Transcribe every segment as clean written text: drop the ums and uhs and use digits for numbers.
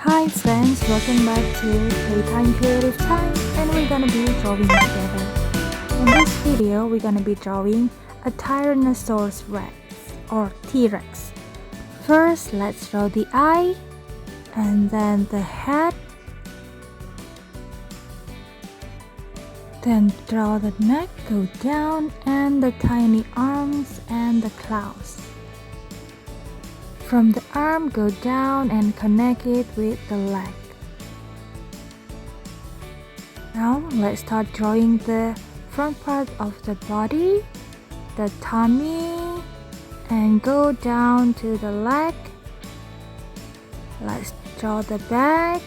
Hi friends, welcome back to Playtime Creative Time, and we're gonna be drawing together. In this video, we're gonna be drawing a Tyrannosaurus Rex or T-Rex. First, let's draw the eye, and then the head. Then draw the neck, go down, and the tiny arms and the claws. From the arm, go down and connect it with the leg. Now, let's start drawing the front part of the body, the tummy, and go down to the leg. Let's draw the back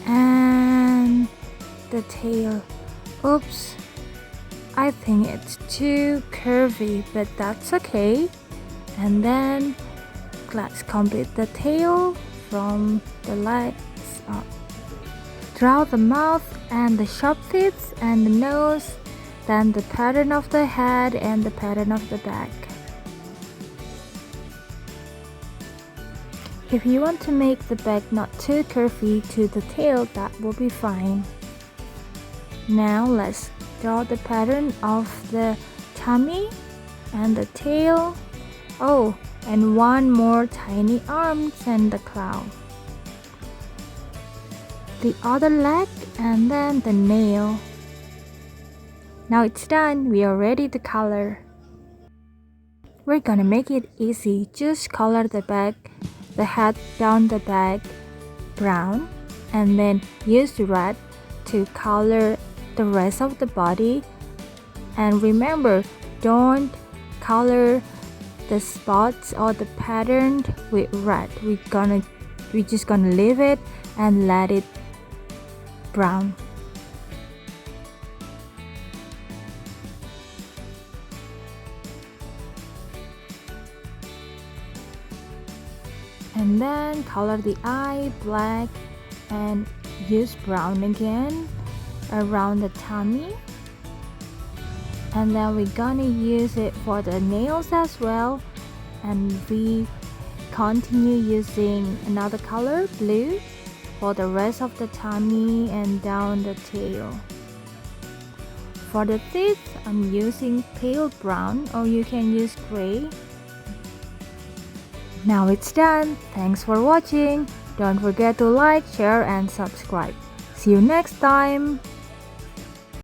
and the tail. Oops, I think it's too curvy, but that's okay. And then let's complete the tail from the legs up. Draw the mouth and the sharp teeth and the nose, then the pattern of the head and the pattern of the back. If you want to make the back not too curvy to the tail, that will be fine. Now let's draw the pattern of the tummy and the tail. Oh, and one more tiny arms and the claw. The other leg and then the nail. Now it's done, we are ready to color. We're gonna make it easy. Just color the back, the head down the back brown, and then use red to color the rest of the body. And remember, don't color the spots or the pattern with red. We're just gonna leave it and let it brown. And then color the eye black and use brown again around the tummy. And then we're gonna use it for the nails as well, and we continue using another color, blue, for the rest of the tummy and down the tail. For the teeth, I'm using pale brown, or you can use gray. Now it's done. Thanks for watching. Don't forget to like, share and subscribe. See you next time.